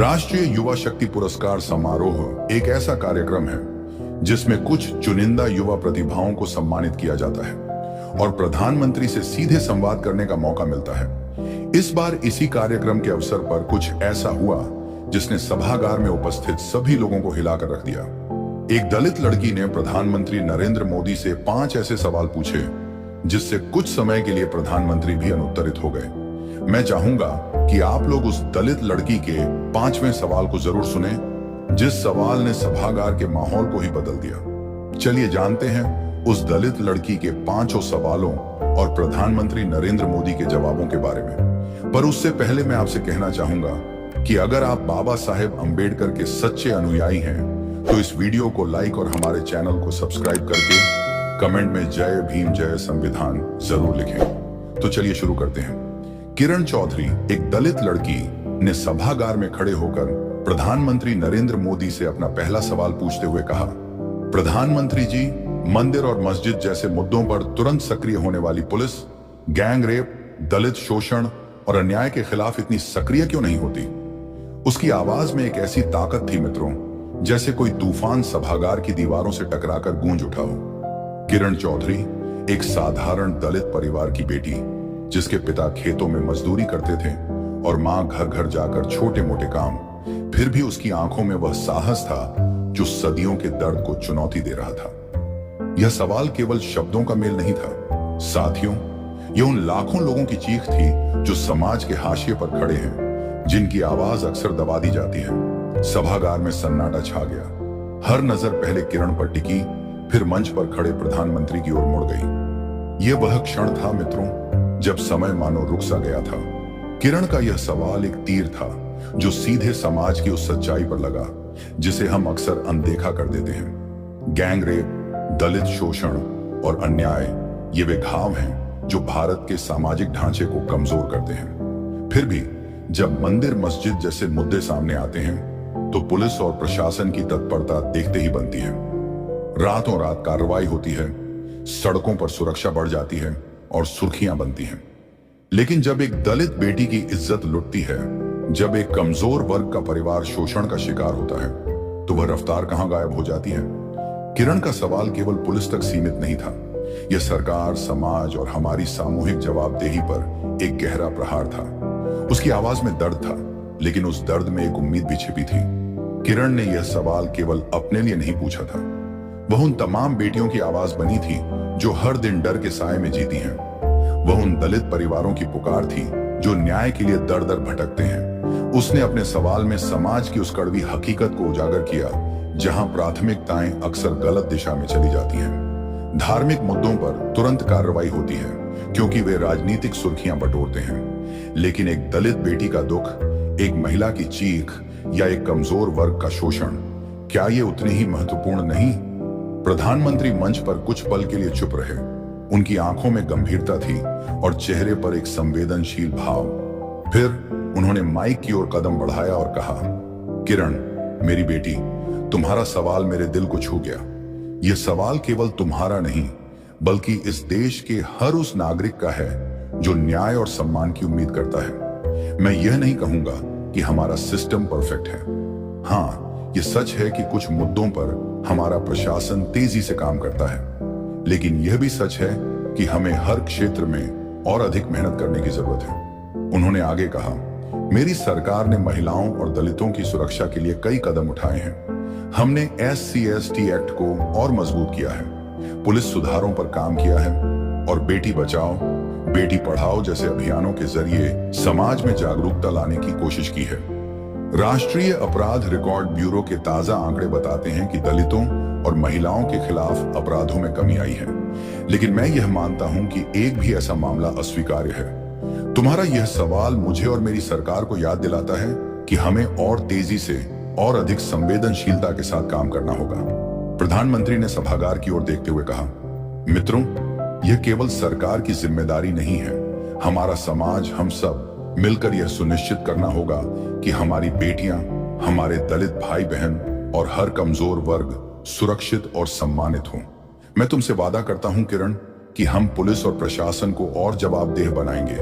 राष्ट्रीय युवा शक्ति पुरस्कार समारोह एक ऐसा कार्यक्रम है जिसमें कुछ चुनिंदा युवा प्रतिभाओं को सम्मानित किया जाता है और प्रधानमंत्री से सीधे संवाद करने का मौका मिलता है। इस बार इसी कार्यक्रम के अवसर पर कुछ ऐसा हुआ जिसने सभागार में उपस्थित सभी लोगों को हिलाकर रख दिया। एक दलित लड़की ने प्रधानमंत्री नरेंद्र मोदी से 5 ऐसे सवाल पूछे जिससे कुछ समय के लिए प्रधानमंत्री भी अनुत्तरित हो गए। मैं चाहूंगा कि आप लोग उस दलित लड़की के 5वें सवाल को जरूर सुने, जिस सवाल ने सभागार के माहौल को ही बदल दिया। चलिए जानते हैं उस दलित लड़की के 5 सवालों और प्रधानमंत्री नरेंद्र मोदी के जवाबों के बारे में। पर उससे पहले मैं आपसे कहना चाहूंगा कि अगर आप बाबा साहेब अंबेडकर के सच्चे अनुयायी हैं, तो इस वीडियो को लाइक और हमारे चैनल को सब्सक्राइब करके कमेंट में जय भीम जय संविधान जरूर लिखें। तो चलिए शुरू करते हैं। किरण चौधरी, एक दलित लड़की, ने सभागार में खड़े होकर प्रधानमंत्री नरेंद्र मोदी से अपना पहला सवाल पूछते हुए कहा, प्रधानमंत्री जी, मंदिर और मस्जिद जैसे मुद्दों पर तुरंत सक्रिय होने वाली पुलिस गैंग रेप, दलित शोषण और अन्याय के खिलाफ इतनी सक्रिय क्यों नहीं होती? उसकी आवाज में एक ऐसी ताकत थी मित्रों, जैसे कोई तूफान सभागार की दीवारों से टकराकर गूंज उठा हो। किरण चौधरी एक साधारण दलित परिवार की बेटी, जिसके पिता खेतों में मजदूरी करते थे और मां घर घर जाकर छोटे मोटे काम, फिर भी उसकी आंखों में वह साहस था जो सदियों के दर्द को चुनौती दे रहा था। यह सवाल केवल शब्दों का मेल नहीं था साथियों, यह उन लाखों लोगों की चीख थी जो समाज के हाशिए पर खड़े हैं, जिनकी आवाज अक्सर दबा दी जाती है। सभागार में सन्नाटा छा गया। हर नजर पहले किरण पर टिकी, फिर मंच पर खड़े प्रधानमंत्री की ओर मुड़ गई। यह वह क्षण था मित्रों जब समय मानो रुक सा गया था। किरण का यह सवाल एक तीर था जो सीधे समाज की उस सच्चाई पर लगा जिसे हम अक्सर अनदेखा कर देते हैं। गैंग रेप, दलित शोषण और अन्याय, ये वे घाव हैं जो भारत के सामाजिक ढांचे को कमजोर करते हैं। फिर भी जब मंदिर मस्जिद जैसे मुद्दे सामने आते हैं तो पुलिस और प्रशासन की तत्परता देखते ही बनती है। रातों रात कार्रवाई होती है, सड़कों पर सुरक्षा बढ़ जाती है और सुर्खियां बनती हैं। लेकिन जब एक दलित बेटी की इज्जत लुटती है, जब एक कमजोर वर्ग का परिवार शोषण का शिकार होता है, तो वह रफ्तार कहां गायब हो जाती है? किरण का सवाल केवल पुलिस तक सीमित नहीं था, यह सरकार, समाज और हमारी सामूहिक जवाबदेही पर एक गहरा प्रहार था। उसकी आवाज में दर्द था, लेकिन उस दर्द में एक उम्मीद भी छिपी थी। किरण ने यह सवाल केवल अपने लिए नहीं पूछा था, वह उन तमाम बेटियों की आवाज बनी थी जो हर दिन डर के साए में जीती हैं। वह उन दलित परिवारों की पुकार थी जो न्याय के लिए दर दर भटकते हैं। उसने अपने सवाल में समाज की उस कड़वी हकीकत को उजागर किया जहां प्राथमिकताएं अक्सर गलत दिशा में चली जाती हैं। धार्मिक मुद्दों पर तुरंत कार्रवाई होती है क्योंकि वे राजनीतिक सुर्खियां बटोरते हैं, लेकिन एक दलित बेटी का दुख, एक महिला की चीख या एक कमजोर वर्ग का शोषण, क्या ये उतने ही महत्वपूर्ण नहीं? प्रधानमंत्री मंच पर कुछ पल के लिए चुप रहे। उनकी आंखों में गंभीरता थी और चेहरे पर एक संवेदनशील भाव। फिर उन्होंने माइक की ओर कदम बढ़ाया और कहा, किरण मेरी बेटी, तुम्हारा सवाल मेरे दिल को छू गया। यह सवाल केवल तुम्हारा नहीं, बल्कि इस देश के हर उस नागरिक का है जो न्याय और सम्मान की उम्मीद करता है। मैं यह नहीं कहूंगा कि हमारा सिस्टम परफेक्ट है। हाँ, यह सच है कि कुछ मुद्दों पर हमारा प्रशासन तेजी से काम करता है, लेकिन यह भी सच है कि हमें हर क्षेत्र में और अधिक मेहनत करने की जरूरत है। उन्होंने आगे कहा, मेरी सरकार ने महिलाओं और दलितों की सुरक्षा के लिए कई कदम उठाए हैं। हमने SC/ST एक्ट को और मजबूत किया है, पुलिस सुधारों पर काम किया है और बेटी बचाओ बेटी पढ़ाओ जैसे अभियानों के जरिए समाज में जागरूकता लाने की कोशिश की है। राष्ट्रीय अपराध रिकॉर्ड ब्यूरो के ताजा आंकड़े बताते हैं कि दलितों और महिलाओं के खिलाफ अपराधों में कमी आई है, लेकिन मैं यह मानता हूं कि एक भी ऐसा मामला अस्वीकार्य है। तुम्हारा यह सवाल मुझे और मेरी सरकार को याद दिलाता है कि हमें और तेजी से और अधिक संवेदनशीलता के साथ काम करना होगा। प्रधानमंत्री ने सभागार की ओर देखते हुए कहा, मित्रों, यह केवल सरकार की जिम्मेदारी नहीं है। हमारा समाज, हम सब मिलकर यह सुनिश्चित करना होगा कि हमारी बेटियां, हमारे दलित भाई बहन और हर कमजोर वर्ग सुरक्षित और सम्मानित हों। मैं तुमसे वादा करता हूं किरण कि हम पुलिस और प्रशासन को और जवाबदेह बनाएंगे।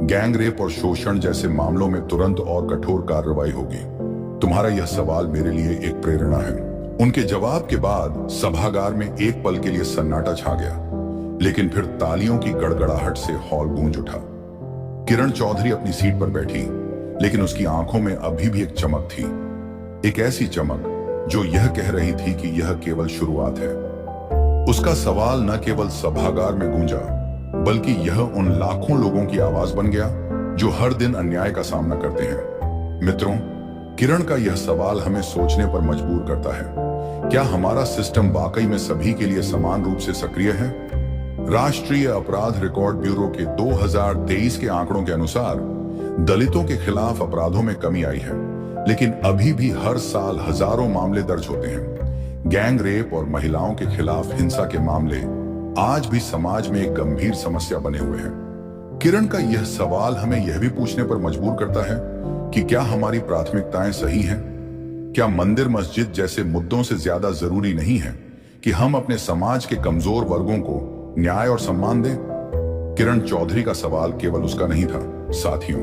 गैंग रेप और शोषण जैसे मामलों में तुरंत और कठोर कार्रवाई होगी। तुम्हारा यह सवाल मेरे लिए एक प्रेरणा है। उनके जवाब के बाद सभागार में एक पल के लिए सन्नाटा छा गया, लेकिन फिर तालियों की गड़गड़ाहट से हॉल गूंज उठा। किरण चौधरी अपनी सीट पर बैठी, लेकिन उसकी आंखों में अभी भी एक चमक थी, एक ऐसी चमक जो यह कह रही थी कि यह केवल शुरुआत है। उसका सवाल न केवल सभागार में गूंजा, बल्कि यह उन लाखों लोगों की आवाज बन गया जो हर दिन अन्याय का सामना करते हैं। मित्रों, किरण का यह सवाल हमें सोचने पर मजबूर करता है। क्या हमारा सिस्टम वाकई में सभी के लिए समान रूप से सक्रिय है? राष्ट्रीय अपराध रिकॉर्ड ब्यूरो के 2023 के आंकड़ों के अनुसार दलितों के खिलाफ अपराधों में कमी आई है, लेकिन अभी भी हर साल हजारों मामले दर्ज होते हैं। गैंग रेप और महिलाओं के खिलाफ हिंसा के मामले आज भी समाज में एक गंभीर समस्या बने हुए हैं। किरण का यह सवाल हमें यह भी पूछने पर मजबूर करता है कि क्या हमारी प्राथमिकताएं सही हैं? क्या मंदिर मस्जिद जैसे मुद्दों से ज्यादा जरूरी नहीं है कि हम अपने समाज के कमजोर वर्गों को न्याय और सम्मान दें? किरण चौधरी का सवाल केवल उसका नहीं था साथियों,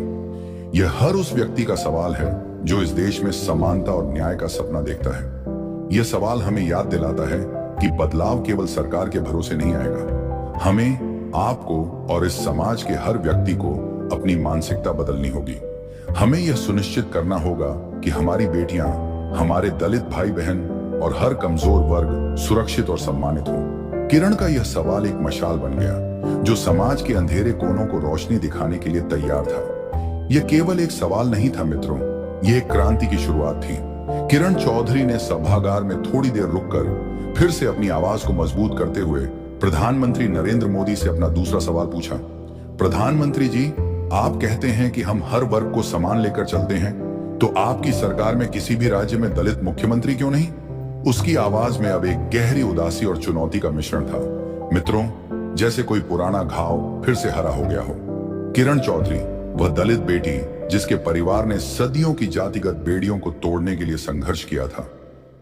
यह हर उस व्यक्ति का सवाल है जो इस देश में समानता और न्याय का सपना देखता है। यह सवाल हमें याद दिलाता है कि बदलाव केवल सरकार के भरोसे नहीं आएगा। हमें, आपको और इस समाज के हर व्यक्ति को अपनी मानसिकता बदलनी होगी। हमें यह सुनिश्चित करना होगा कि हमारी बेटियां, हमारे दलित भाई बहन और हर कमजोर वर्ग सुरक्षित और सम्मानित हों। किरण का यह सवाल एक मशाल बन गया जो समाज के अंधेरे कोनों को रोशनी दिखाने के लिए तैयार था। यह केवल एक सवाल नहीं था मित्रों, यह एक क्रांति की शुरुआत थी। किरण चौधरी ने सभागार में थोड़ी देर रुककर फिर से अपनी आवाज को मजबूत करते हुए प्रधानमंत्री नरेंद्र मोदी से अपना दूसरा सवाल पूछा। प्रधानमंत्री जी, आप कहते हैं कि हम हर वर्ग को समान लेकर चलते हैं, तो आपकी सरकार में किसी भी राज्य में दलित मुख्यमंत्री क्यों नहीं? उसकी आवाज में अब एक गहरी उदासी और चुनौती का मिश्रण था। मित्रों, जैसे कोई पुराना घाव फिर से हरा हो गया हो। किरण चौधरी, वह दलित बेटी जिसके परिवार ने सदियों की जातिगत बेड़ियों को तोड़ने के लिए संघर्ष किया था,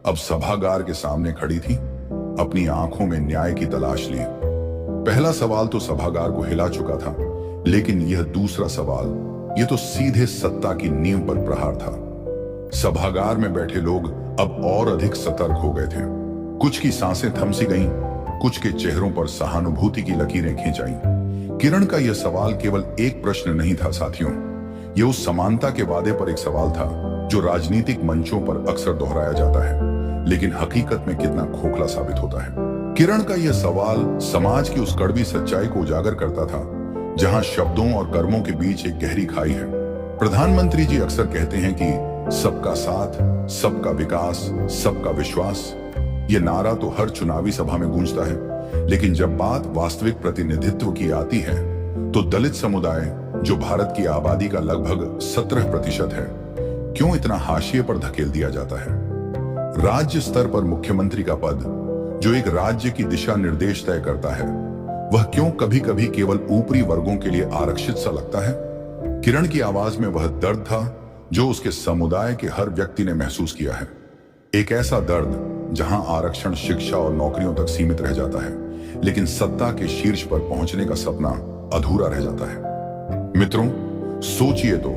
अब सभागार के सामने खड़ी थी, अपनी आंखों में न्याय की तलाश लिए। पहला सवाल तो सभागार को हिला चुका था, लेकिन यह दूसरा सवाल, यह तो सीधे सत्ता की नींव पर प्रहार था। सभागार में बैठे लोग अब और अधिक सतर्क हो गए थे। कुछ की सांसें थम सी गईं, कुछ के चेहरों पर सहानुभूति की लकीरें खींच आईं। किरण का यह सवाल केवल एक प्रश्न नहीं था साथियों, यह उस समानता के वादे पर एक सवाल था जो राजनीतिक मंचों पर अक्सर दोहराया जाता है, लेकिन हकीकत में कितना खोखला साबित होता है। किरण का यह सवाल समाज की उस कड़वी सच्चाई को उजागर करता था जहां शब्दों और कर्मों के बीच एक गहरी खाई है। प्रधानमंत्री जी अक्सर कहते हैं कि सबका साथ, सबका विकास, सबका विश्वास। ये नारा तो हर चुनावी सभा में गूंजता है, लेकिन जब बात वास्तविक प्रतिनिधित्व की आती है तो दलित समुदाय, जो भारत की आबादी का लगभग 17% है, क्यों इतना हाशिए पर धकेल दिया जाता है? राज्य स्तर पर मुख्यमंत्री का पद, जो एक राज्य की दिशा निर्देश तय करता है, वह क्यों कभी कभी केवल ऊपरी वर्गों के लिए आरक्षित सा लगता है? किरण की आवाज में वह दर्द था जो उसके समुदाय के हर व्यक्ति ने महसूस किया है। एक ऐसा दर्द जहां आरक्षण शिक्षा और नौकरियों तक सीमित रह जाता है, लेकिन सत्ता के शीर्ष पर पहुंचने का सपना अधूरा रह जाता है। मित्रों, सोचिए तो,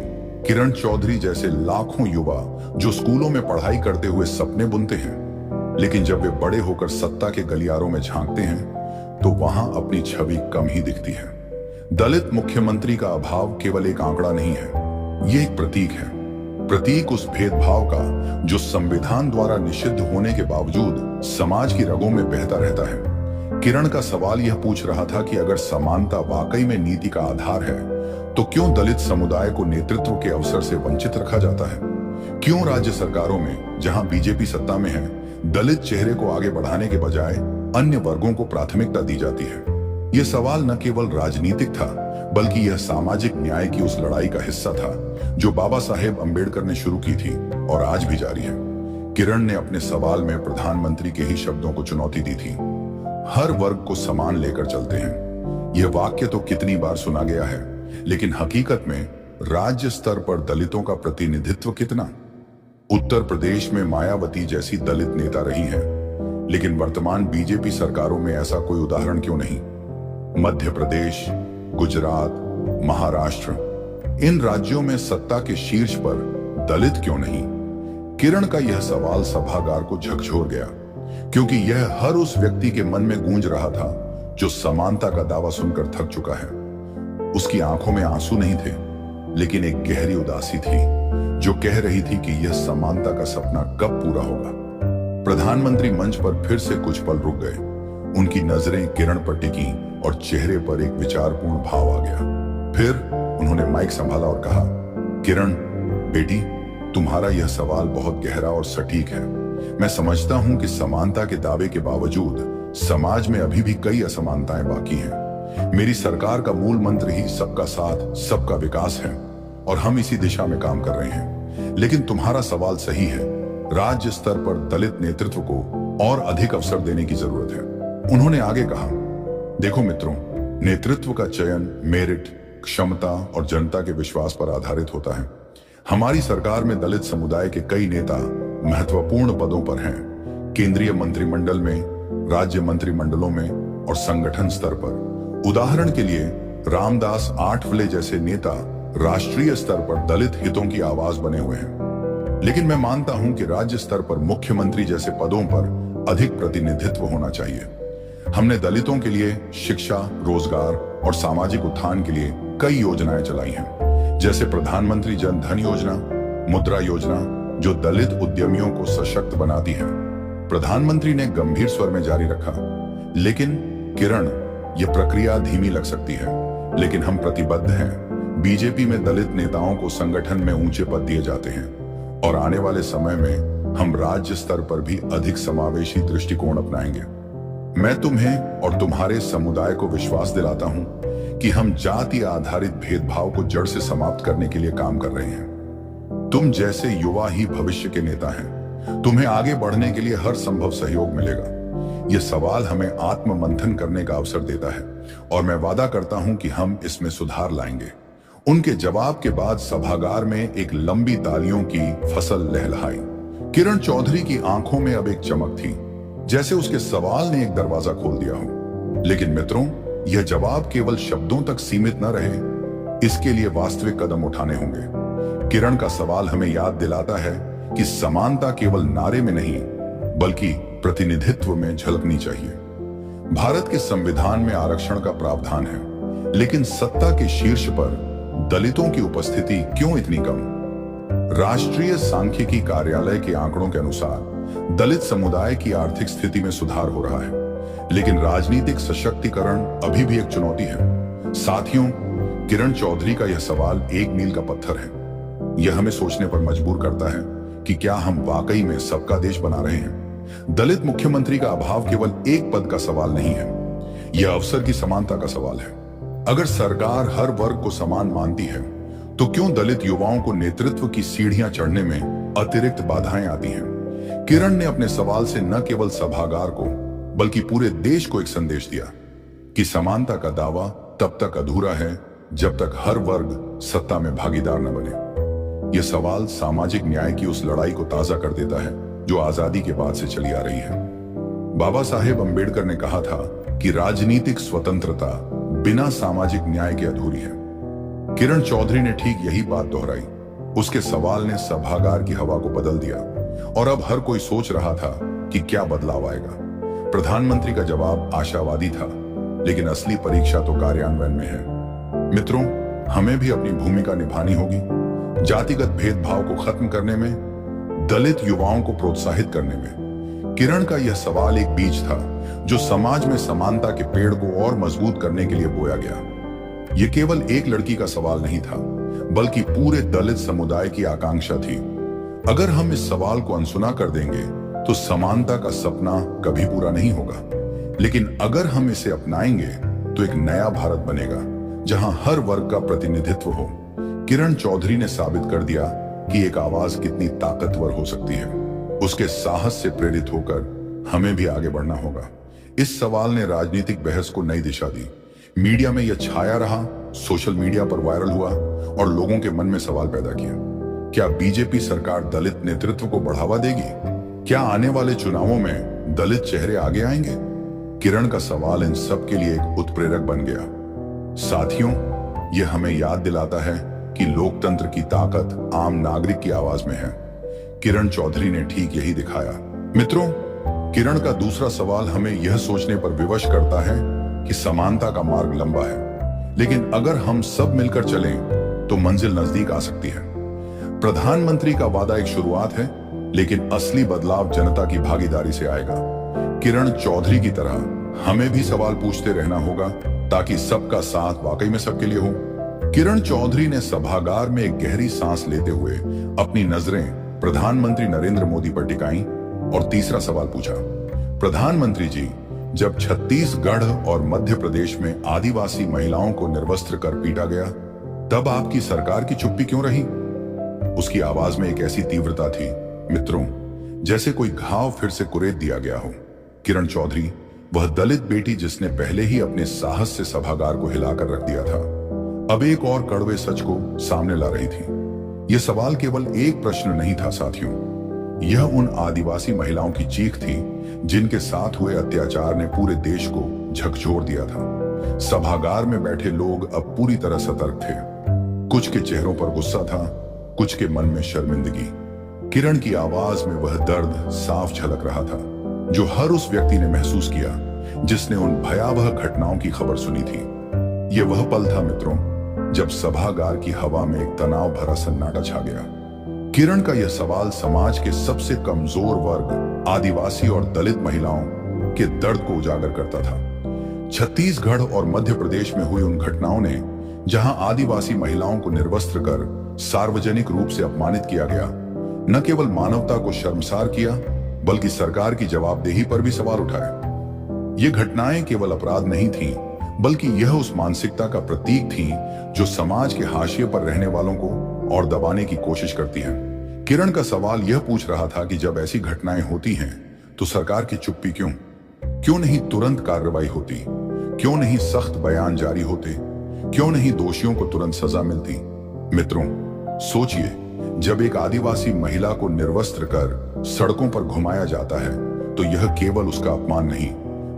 किरण चौधरी जैसे लाखों युवा जो स्कूलों में पढ़ाई करते हुए सपने बुनते हैं, लेकिन जब वे बड़े होकर सत्ता के गलियारों में झांकते हैं तो वहां अपनी छवि कम ही दिखती है। दलित मुख्यमंत्री का अभाव केवल एक आंकड़ा नहीं है, यह एक प्रतीक है। प्रतीक उस भेदभाव का जो संविधान द्वारा निषिद्ध होने के बावजूद समाज की रगों में बहता रहता है। किरण का सवाल यह पूछ रहा था कि अगर समानता वाकई में नीति का आधार है, तो क्यों दलित समुदाय को नेतृत्व के अवसर से वंचित रखा जाता है? क्यों राज्य सरकारों में, जहां बीजेपी सत्ता में है, दलित चेहरे को आगे बढ़ाने के बजाय अन्य वर्गों को प्राथमिकता दी जाती है? यह सवाल न केवल राजनीतिक था, बल्कि यह सामाजिक न्याय की उस लड़ाई का हिस्सा था जो बाबा साहेब अंबेडकर ने शुरू की थी और आज भी जारी है। किरण ने अपने सवाल में प्रधानमंत्री के ही शब्दों को चुनौती दी थी, हर वर्ग को समान लेकर चलते हैं। यह वाक्य तो कितनी बार सुना गया है, लेकिन हकीकत में राज्य स्तर पर दलितों का प्रतिनिधित्व कितना? उत्तर प्रदेश में मायावती जैसी दलित नेता रही हैं, लेकिन वर्तमान बीजेपी सरकारों में ऐसा कोई उदाहरण क्यों नहीं? मध्य प्रदेश, गुजरात, महाराष्ट्र, इन राज्यों में सत्ता के शीर्ष पर दलित क्यों नहीं? किरण का यह सवाल सभागार को झकझोर गया, क्योंकि यह हर उस व्यक्ति के मन में गूंज रहा था जो समानता का दावा सुनकर थक चुका है। उसकी आंखों में आंसू नहीं थे, लेकिन एक गहरी उदासी थी जो कह रही थी कि यह समानता का सपना कब पूरा होगा। प्रधानमंत्री मंच पर फिर से कुछ पल रुक गए। उनकी नजरें किरण पर टिकी और चेहरे पर एक विचारपूर्ण भाव आ गया। फिर उन्होंने माइक संभाला और कहा, किरण बेटी, तुम्हारा यह सवाल बहुत गहरा और सटीक है। मैं समझता हूं कि समानता के दावे के बावजूद समाज में अभी भी कई असमानताएं बाकी हैं। मेरी सरकार का मूल मंत्र ही सबका साथ, सबका विकास है और हम इसी दिशा में काम कर रहे हैं। लेकिन तुम्हारा सवाल सही है। राज्य स्तर पर दलित नेतृत्व को और अधिक अवसर देने की जरूरत है। उन्होंने आगे कहा, देखो मित्रों, नेतृत्व का चयन मेरिट, क्षमता और जनता के विश्वास पर आधारित होता है। हमारी सरकार में दलित समुदाय के कई नेता महत्वपूर्ण पदों पर हैं, केंद्रीय मंत्रिमंडल में, राज्य मंत्रिमंडलों में और संगठन स्तर पर। उदाहरण के लिए रामदास आठवले जैसे नेता राष्ट्रीय स्तर पर दलित हितों की आवाज बने हुए हैं। लेकिन मैं मानता हूं कि राज्य स्तर पर मुख्यमंत्री जैसे पदों पर अधिक प्रतिनिधित्व होना चाहिए। हमने दलितों के लिए शिक्षा, रोजगार और सामाजिक उत्थान के लिए कई योजनाएं चलाई हैं, जैसे प्रधानमंत्री जन धन योजना, मुद्रा योजना, जो दलित उद्यमियों को सशक्त बनाती है। प्रधानमंत्री ने गंभीर स्वर में जारी रखा, लेकिन किरण, यह प्रक्रिया धीमी लग सकती है, लेकिन हम प्रतिबद्ध हैं। बीजेपी में दलित नेताओं को संगठन में ऊंचे पद दिए जाते हैं और आने वाले समय में हम राज्य स्तर पर भी अधिक समावेशी दृष्टिकोण अपनाएंगे। मैं तुम्हें और तुम्हारे समुदाय को विश्वास दिलाता हूं कि हम जाति आधारित भेदभाव को जड़ से समाप्त करने के लिए काम कर रहे हैं। तुम जैसे युवा ही भविष्य के नेता हैं। तुम्हें आगे बढ़ने के लिए हर संभव सहयोग मिलेगा। यह सवाल हमें आत्म मंथन करने का अवसर देता है और मैं वादा करता हूं कि हम इसमें सुधार लाएंगे। उनके जवाब के बाद सभागार में एक लंबी तालियों की फसल लहलहाई। किरण चौधरी की आंखों में अब एक चमक थी, जैसे उसके सवाल ने एक दरवाजा खोल दिया हो। लेकिन मित्रों, यह जवाब केवल शब्दों तक सीमित न रहे, इसके लिए वास्तविक कदम उठाने होंगे। किरण का सवाल हमें याद दिलाता है कि समानता केवल नारे में नहीं, बल्कि प्रतिनिधित्व में झलकनी चाहिए। भारत के संविधान में आरक्षण का प्रावधान है, लेकिन सत्ता के शीर्ष पर दलितों की उपस्थिति क्यों इतनी कम? राष्ट्रीय सांख्यिकी कार्यालय के आंकड़ों के अनुसार दलित समुदाय की आर्थिक स्थिति में सुधार हो रहा है, लेकिन राजनीतिक सशक्तिकरण अभी भी एक चुनौती है। साथियों, किरण चौधरी का यह सवाल एक मील का पत्थर है। यह हमें सोचने पर मजबूर करता है कि क्या हम वाकई में सबका देश बना रहे हैं। दलित मुख्यमंत्री का अभाव केवल एक पद का सवाल नहीं है, यह अवसर की समानता का सवाल है। अगर सरकार हर वर्ग को समान मानती है, तो क्यों दलित युवाओं को नेतृत्व की सीढ़ियां चढ़ने में अतिरिक्त बाधाएं आती हैं? किरण ने अपने सवाल से न केवल सभागार को, बल्कि पूरे देश को एक संदेश दिया कि समानता का दावा तब तक अधूरा है जब तक हर वर्ग सत्ता में भागीदार न बने। यह सवाल सामाजिक न्याय की उस लड़ाई को ताजा कर देता है जो आजादी के बाद से चली आ रही है। बाबा साहेब अंबेडकर ने कहा था कि राजनीतिक स्वतंत्रता बिना सामाजिक न्याय के अधूरी है। किरण चौधरी ने ठीक यही बात दोहराई। उसके सवाल ने सभागार की हवा को बदल दिया और अब हर कोई सोच रहा था कि क्या बदलाव आएगा। प्रधानमंत्री का जवाब आशावादी था, लेकिन असली परीक्षा तो कार्यान्वयन में है। मित्रों, हमें भी अपनी भूमिका निभानी होगी। जातिगत भेदभाव को खत्म करने में, दलित युवाओं को प्रोत्साहित करने में। किरण का यह सवाल एक बीज था जो समाज में समानता के पेड़ को और मजबूत करने के लिए बोया गया। यह केवल एक लड़की का सवाल नहीं था, बल्कि पूरे दलित समुदाय की आकांक्षा थी। अगर हम इस सवाल को अनसुना कर देंगे तो समानता का सपना कभी पूरा नहीं होगा। लेकिन अगर हम इसे अपनाएंगे तो एक नया भारत बनेगा जहां हर वर्ग का प्रतिनिधित्व हो। किरण चौधरी ने साबित कर दिया कि एक आवाज कितनी ताकतवर हो सकती है। उसके साहस से प्रेरित होकर हमें भी आगे बढ़ना होगा। इस सवाल ने राजनीतिक बहस को नई दिशा दी। मीडिया में यह छाया रहा, सोशल मीडिया पर वायरल हुआ और लोगों के मन में सवाल पैदा किया, क्या बीजेपी सरकार दलित नेतृत्व को बढ़ावा देगी? क्या आने वाले चुनावों में दलित चेहरे आगे आएंगे? किरण का सवाल इन सब के लिए एक उत्प्रेरक बन गया। साथियों, यह हमें याद दिलाता है कि लोकतंत्र की ताकत आम नागरिक की आवाज में है। किरण चौधरी ने ठीक यही दिखाया। मित्रों, किरण का दूसरा सवाल हमें यह सोचने पर विवश करता है कि समानता का मार्ग लंबा है, लेकिन अगर हम सब मिलकर चलें तो मंजिल नजदीक आ सकती है। प्रधानमंत्री का वादा एक शुरुआत है, लेकिन असली बदलाव जनता की भागीदारी से आएगा। किरण चौधरी की तरह हमें भी सवाल पूछते रहना होगा ताकि सबका साथ वाकई में सबके लिए हो। किरण चौधरी ने सभागार में एक गहरी सांस लेते हुए अपनी नजरें प्रधानमंत्री नरेंद्र मोदी पर टिकाईं और तीसरा सवाल पूछा। प्रधानमंत्री जी, जब छत्तीसगढ़ और मध्य प्रदेश में आदिवासी महिलाओं को निर्वस्त्र कर पीटा गया, तब आपकी सरकार की चुप्पी क्यों रही? उसकी आवाज में एक ऐसी तीव्रता थी, मित्रों, जैसे कोई घाव फिर से कुरेद दिया गया हो। किरण चौधरी, वह दलित बेटी जिसने पहले ही अपने साहस से सभागार को हिलाकर रख दिया था, अब एक और कड़वे सच को सामने ला रही थी। यह सवाल केवल एक प्रश्न नहीं था साथियों, यह उन आदिवासी महिलाओं की चीख थी जिनके साथ हुए अत्याचार ने पूरे देश को झकझोर दिया था। सभागार में बैठे लोग अब पूरी तरह सतर्क थे। कुछ के चेहरों पर गुस्सा था, कुछ के मन में शर्मिंदगी। किरण की आवाज में वह दर्द साफ झलक रहा था जो हर उस व्यक्ति ने महसूस किया जिसने उन भयावह घटनाओं की खबर सुनी थी। यह वह पल था मित्रों, जब सभागार की हवा में एक तनाव भरा सन्नाटा छा गया। किरण का यह सवाल समाज के सबसे कमजोर वर्ग, आदिवासी और दलित महिलाओं के दर्द को उजागर करता था। छत्तीसगढ़ और मध्य प्रदेश में हुई उन घटनाओं ने, जहां आदिवासी महिलाओं को निर्वस्त्र कर सार्वजनिक रूप से अपमानित किया गया, न केवल मानवता को शर्मसार किया, बल्कि सरकार की जवाबदेही पर भी सवाल उठाए। ये घटनाएं केवल अपराध नहीं थीं, बल्कि यह उस मानसिकता का प्रतीक थीं जो समाज के हाशिए पर रहने वालों को और दबाने की कोशिश करती है। किरण का सवाल यह पूछ रहा था कि जब ऐसी घटनाएं होती हैं तो सरकार की चुप्पी क्यों? क्यों नहीं तुरंत कार्रवाई होती? क्यों नहीं सख्त बयान जारी होते? क्यों नहीं दोषियों को तुरंत सजा मिलती? मित्रों, सोचिए, जब एक आदिवासी महिला को निर्वस्त्र कर सड़कों पर घुमाया जाता है तो यह केवल उसका अपमान नहीं,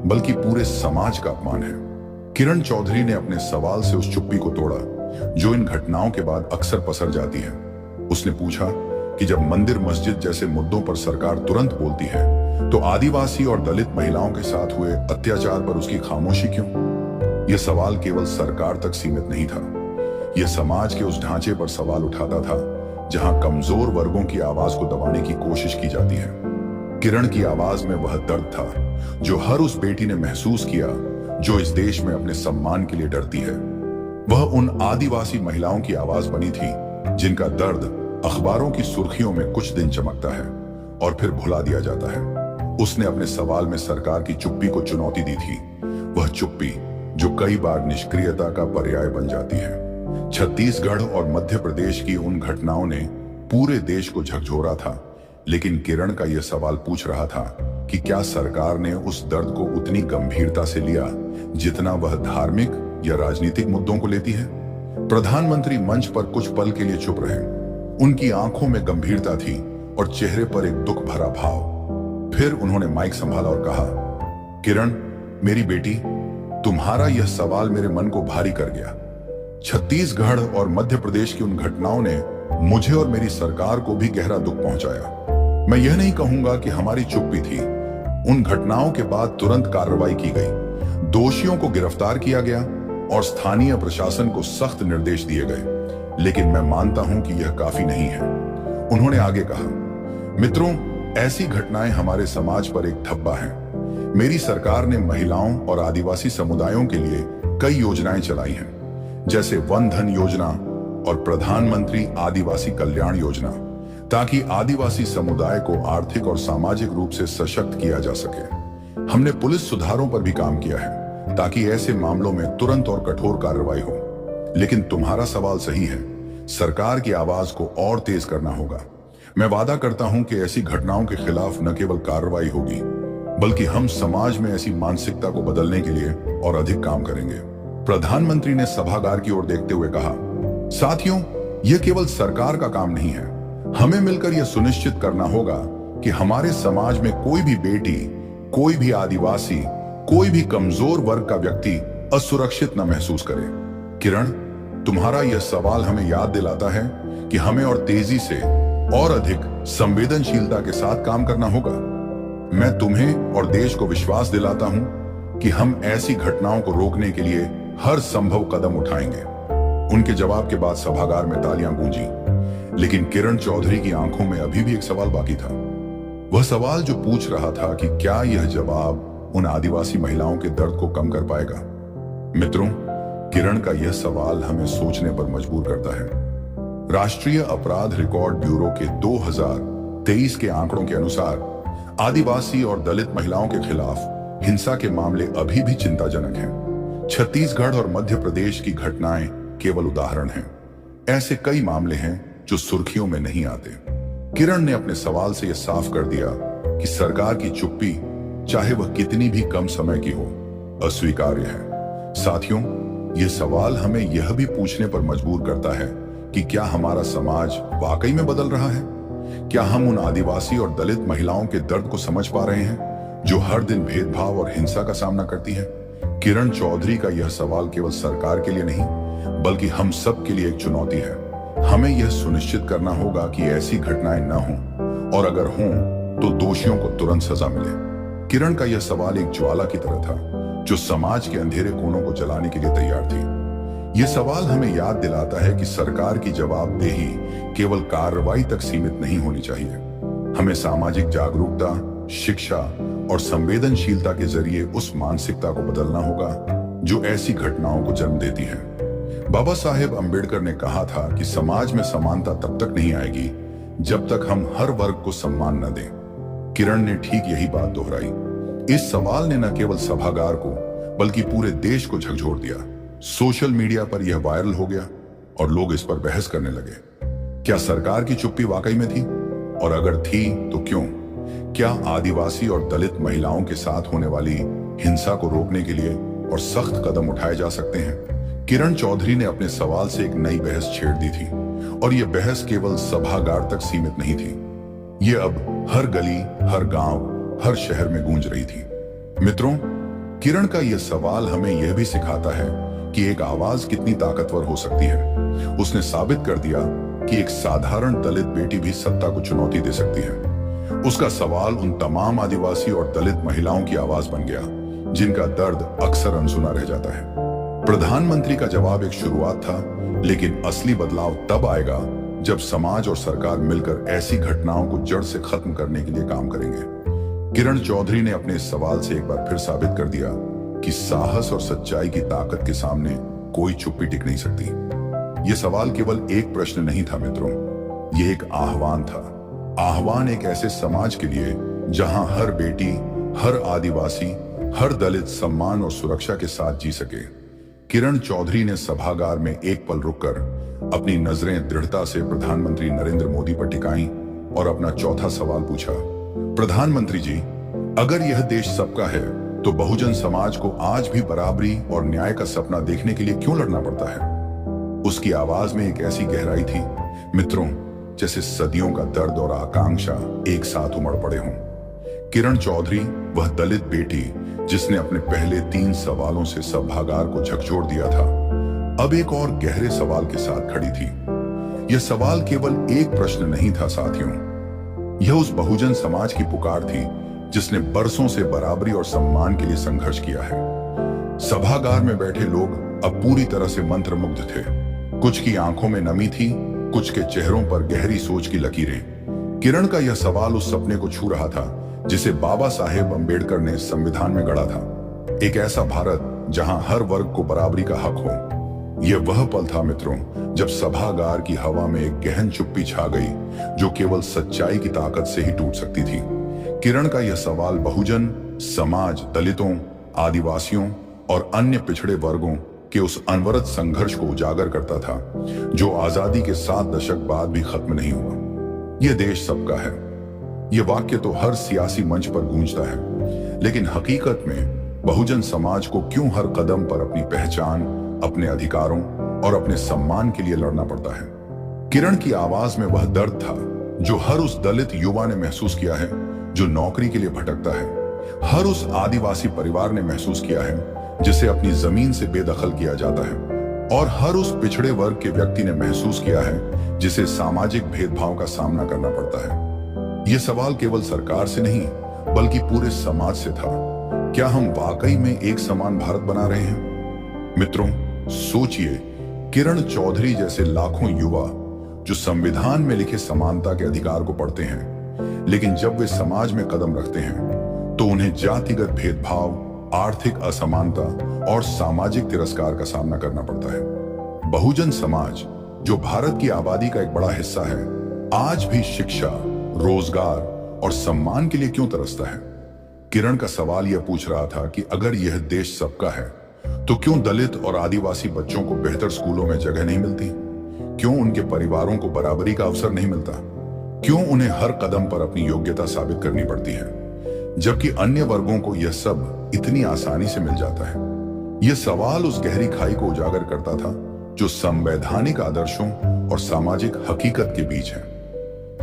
बल्कि पूरे समाज का अपमान है। किरण चौधरी ने अपने सवाल से उस चुप्पी को तोड़ा जो इन घटनाओं के बाद अक्सर पसर जाती है। उसने पूछा कि जब मंदिर मस्जिद जैसे मुद्दों पर सरकार तुरंत बोलती है, तो आदिवासी और दलित महिलाओं के साथ हुए अत्याचार पर उसकी खामोशी क्यों? यह सवाल केवल सरकार तक सीमित नहीं था, यह समाज के उस ढांचे पर सवाल उठाता था जहां कमजोर वर्गों की आवाज को दबाने की कोशिश की जाती है। किरण की आवाज में वह दर्द था जो हर उस बेटी ने महसूस किया जो इस देश में अपने सम्मान के लिए डरती है। वह उन आदिवासी महिलाओं की आवाज बनी थी जिनका दर्द अखबारों की सुर्खियों में कुछ दिन चमकता है और फिर भुला दिया जाता है। उसने अपने सवाल में सरकार की चुप्पी को चुनौती दी थी, वह चुप्पी जो कई बार निष्क्रियता का पर्याय बन जाती है। छत्तीसगढ़ और मध्य प्रदेश की उन घटनाओं ने पूरे देश को झकझोरा था, लेकिन किरण का यह सवाल पूछ रहा था कि क्या सरकार ने उस दर्द को उतनी गंभीरता से लिया जितना वह धार्मिक या राजनीतिक मुद्दों को लेती है। प्रधानमंत्री मंच पर कुछ पल के लिए चुप रहे। उनकी आंखों में गंभीरता थी और चेहरे पर एक दुख भरा भाव। फिर उन्होंने माइक संभाला और कहा, किरण मेरी बेटी, तुम्हारा यह सवाल मेरे मन को भारी कर गया। छत्तीसगढ़ और मध्य प्रदेश की उन घटनाओं ने मुझे और मेरी सरकार को भी गहरा दुख पहुंचाया। मैं यह नहीं कहूंगा कि हमारी चुप्पी थी। उन घटनाओं के बाद तुरंत कार्रवाई की गई, दोषियों को गिरफ्तार किया गया और स्थानीय प्रशासन को सख्त निर्देश दिए गए, लेकिन मैं मानता हूं कि यह काफी नहीं है। उन्होंने आगे कहा, मित्रों, ऐसी घटनाएं हमारे समाज पर एक धब्बा है। मेरी सरकार ने महिलाओं और आदिवासी समुदायों के लिए कई योजनाएं चलाई हैं, जैसे वन धन योजना और प्रधानमंत्री आदिवासी कल्याण योजना, ताकि आदिवासी समुदाय को आर्थिक और सामाजिक रूप से सशक्त किया जा सके। हमने पुलिस सुधारों पर भी काम किया है ताकि ऐसे मामलों में तुरंत और कठोर कार्रवाई हो। लेकिन तुम्हारा सवाल सही है, सरकार की आवाज को और तेज करना होगा। मैं वादा करता हूं कि ऐसी घटनाओं के खिलाफ न केवल कार्रवाई होगी, बल्कि हम समाज में ऐसी मानसिकता को बदलने के लिए और अधिक काम करेंगे। प्रधानमंत्री ने सभागार की ओर देखते हुए कहा, साथियों, यह केवल सरकार का काम नहीं है। हमें मिलकर यह सुनिश्चित करना होगा कि हमारे समाज में कोई भी बेटी, कोई भी आदिवासी, कोई भी कमजोर वर्ग का व्यक्ति असुरक्षित न महसूस करे। किरण, तुम्हारा यह सवाल हमें याद दिलाता है कि हमें और तेजी से और अधिक संवेदनशीलता के साथ काम करना होगा। मैं तुम्हें और देश को विश्वास दिलाता हूं कि हम ऐसी घटनाओं को रोकने के लिए हर संभव कदम उठाएंगे। उनके जवाब के बाद सभागार में तालियां गूंजी, लेकिन किरण चौधरी की आंखों में अभी भी एक सवाल बाकी था। वह सवाल जो पूछ रहा था कि क्या यह जवाब उन आदिवासी महिलाओं के दर्द को कम कर पाएगा। मित्रों, किरण का यह सवाल हमें सोचने पर मजबूर करता है। राष्ट्रीय अपराध रिकॉर्ड ब्यूरो के 2023 के आंकड़ों के अनुसार आदिवासी और दलित महिलाओं के खिलाफ हिंसा के मामले अभी भी चिंताजनक हैं। छत्तीसगढ़ और मध्य प्रदेश की घटनाएं केवल उदाहरण हैं। ऐसे कई मामले हैं जो सुर्खियों में नहीं आते। किरण ने अपने सवाल से यह साफ कर दिया कि सरकार की चुप्पी, चाहे वह कितनी भी कम समय की हो, अस्वीकार्य है। साथियों, यह सवाल हमें यह भी पूछने पर मजबूर करता है कि क्या हमारा समाज वाकई में बदल रहा है? क्या हम उन आदिवासी और दलित महिलाओं के दर्द को समझ पा रहे हैं जो हर दिन भेदभाव और हिंसा का सामना करती हैं? किरण चौधरी का यह सवाल केवल सरकार के लिए नहीं, बल्कि हम सब के लिए एक चुनौती है। हमें यह सुनिश्चित करना होगा कि ऐसी घटनाएं न हों, और अगर हों तो दोषियों को तुरंत सजा मिले। किरण का यह सवाल एक ज्वाला की तरह था जो समाज के अंधेरे कोनों को जलाने के लिए तैयार थी। यह सवाल हमें याद दिलाता है कि सरकार की जवाबदेही केवल कार्रवाई तक सीमित नहीं होनी चाहिए। हमें सामाजिक जागरूकता, शिक्षा और संवेदनशीलता के जरिए उस मानसिकता को बदलना होगा जो ऐसी घटनाओं को जन्म देती है। बाबा साहेब अंबेडकर ने कहा था कि समाज में समानता तब तक नहीं आएगी जब तक हम हर वर्ग को सम्मान न दें। किरण ने ठीक यही बात दोहराई। इस सवाल ने न केवल सभागार को बल्कि पूरे देश को झकझोर दिया। सोशल मीडिया पर यह वायरल हो गया और लोग इस पर बहस करने लगे। क्या सरकार की चुप्पी वाकई में थी? और अगर थी तो क्यों? क्या आदिवासी और दलित महिलाओं के साथ होने वाली हिंसा को रोकने के लिए और सख्त कदम उठाए जा सकते हैं? किरण चौधरी ने अपने सवाल से एक नई बहस छेड़ दी थी, और यह बहस केवल सभागार तक सीमित नहीं थी। यह अब हर गली, हर गांव, हर शहर में गूंज रही थी। मित्रों, किरण का यह सवाल हमें यह भी सिखाता है कि एक आवाज कितनी ताकतवर हो सकती है। उसने साबित कर दिया कि एक साधारण दलित बेटी भी सत्ता को चुनौती दे सकती है। उसका सवाल उन तमाम आदिवासी और दलित महिलाओं की आवाज बन गया जिनका दर्द अक्सर अनसुना रह जाता है। प्रधानमंत्री का जवाब एक शुरुआत था, लेकिन असली बदलाव तब आएगा जब समाज और सरकार मिलकर ऐसी घटनाओं को जड़ से खत्म करने के लिए काम करेंगे। किरण चौधरी ने अपने इस सवाल से एक बार फिर साबित कर दिया कि साहस और सच्चाई की ताकत के सामने कोई चुप्पी टिक नहीं सकती। यह सवाल केवल एक प्रश्न नहीं था मित्रों, यह एक आह्वान था। आह्वान एक ऐसे समाज के लिए जहां हर बेटी, हर आदिवासी, हर दलित सम्मान और सुरक्षा के साथ जी सके। किरण चौधरी ने सभागार में एक पल रुककर अपनी नजरें दृढ़ता से प्रधानमंत्री नरेंद्र मोदी पर टिकाईं और अपना चौथा सवाल पूछा। प्रधानमंत्री जी, अगर यह देश सबका है तो बहुजन समाज को आज भी बराबरी और न्याय का सपना देखने के लिए क्यों लड़ना पड़ता है? उसकी आवाज में एक ऐसी गहराई थी मित्रों, जैसे सदियों का दर्द और आकांक्षा एक साथ उमड़ पड़े हों। किरण चौधरी, वह दलित बेटी जिसने अपने पहले 3 सवालों से सभागार को झकझोर दिया था, अब एक और गहरे सवाल के साथ खड़ी थी। यह सवाल केवल एक प्रश्न नहीं था साथियों, यह उस बहुजन समाज की पुकार थी जिसने बरसों से बराबरी और सम्मान के लिए संघर्ष किया है। सभागार में बैठे लोग अब पूरी तरह से मंत्रमुग्ध थे। कुछ की आंखों में नमी थी, कुछ के चेहरों पर गहरी सोच की लकीरें। किरण का यह सवाल उस सपने को छू रहा था जिसे बाबा साहेब अंबेडकर ने संविधान में गढ़ा था। एक ऐसा भारत जहां हर वर्ग को बराबरी का हक हो। यह वह पल था मित्रों जब सभागार की हवा में एक गहन चुप्पी छा गई जो केवल सच्चाई की ताकत से ही टूट सकती थी। किरण का यह सवाल बहुजन समाज, दलितों, आदिवासियों और अन्य पिछड़े वर्गों के उस अनवरत संघर्ष को उजागर करता था जो आजादी के 7 दशक बाद भी खत्म नहीं हुआ। यह देश सबका है। यह वाक्य तो हर सियासी मंच पर गूंजता है, लेकिन हकीकत में बहुजन समाज को क्यों हर कदम पर अपनी पहचान, अपने अधिकारों और अपने सम्मान के लिए लड़ना पड़ता है? किरण की आवाज में वह दर्द था जो हर उस दलित युवा ने महसूस किया है जो नौकरी के लिए भटकता है, हर उस आदिवासी परिवार ने महसूस किया है जिसे अपनी जमीन से बेदखल किया जाता है, और हर उस पिछड़े वर्ग के व्यक्ति ने महसूस किया है जिसे सामाजिक भेदभाव का सामना करना पड़ता है। यह सवाल केवल सरकार से नहीं बल्कि पूरे समाज से था। क्या हम वाकई में एक समान भारत बना रहे हैं? मित्रों, सोचिए, किरण चौधरी जैसे लाखों युवा जो संविधान में लिखे समानता के अधिकार को पढ़ते हैं, लेकिन जब वे समाज में कदम रखते हैं तो उन्हें जातिगत भेदभाव, आर्थिक असमानता और सामाजिक तिरस्कार का सामना करना पड़ता है। बहुजन समाज, जो भारत की आबादी का एक बड़ा हिस्सा है, आज भी शिक्षा, रोजगार और सम्मान के लिए क्यों तरसता है? किरण का सवाल यह पूछ रहा था कि अगर यह देश सबका है तो क्यों दलित और आदिवासी बच्चों को बेहतर स्कूलों में जगह नहीं मिलती? क्यों उनके परिवारों को बराबरी का अवसर नहीं मिलता? क्यों उन्हें हर कदम पर अपनी योग्यता साबित करनी पड़ती है, जबकि अन्य वर्गों को यह सब इतनी आसानी से मिल जाता है? यह सवाल उस गहरी खाई को उजागर करता था जो संवैधानिक आदर्शों और सामाजिक हकीकत के बीच है।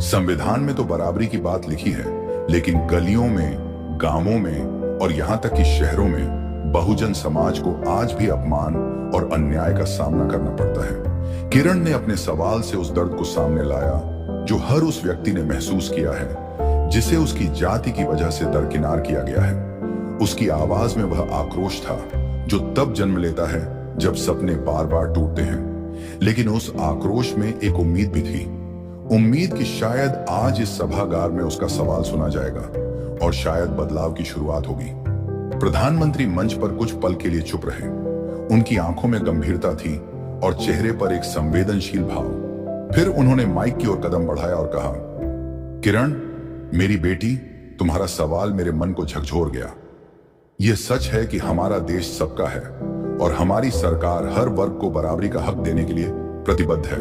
संविधान में तो बराबरी की बात लिखी है, लेकिन गलियों में, गांवों में और यहां तक कि शहरों में बहुजन समाज को आज भी अपमान और अन्याय का सामना करना पड़ता है। किरण ने अपने सवाल से उस दर्द को सामने लाया जो हर उस व्यक्ति ने महसूस किया है जिसे उसकी जाति की वजह से दरकिनार किया गया है। उसकी आवाज में वह आक्रोश था जो तब जन्म लेता है जब सपने बार बार टूटते हैं, लेकिन उस आक्रोश में एक उम्मीद भी थी। उम्मीद कि शायद आज इस सभागार में उसका सवाल सुना जाएगा और शायद बदलाव की शुरुआत होगी। प्रधानमंत्री मंच पर कुछ पल के लिए चुप रहे। उनकी आंखों में गंभीरता थी और चेहरे पर एक संवेदनशील भाव। फिर उन्होंने माइक की ओर कदम बढ़ाया और कहा, किरण, मेरी बेटी, तुम्हारा सवाल मेरे मन को झकझोर गया। यह सच है कि हमारा देश सबका है और हमारी सरकार हर वर्ग को बराबरी का हक देने के लिए प्रतिबद्ध है।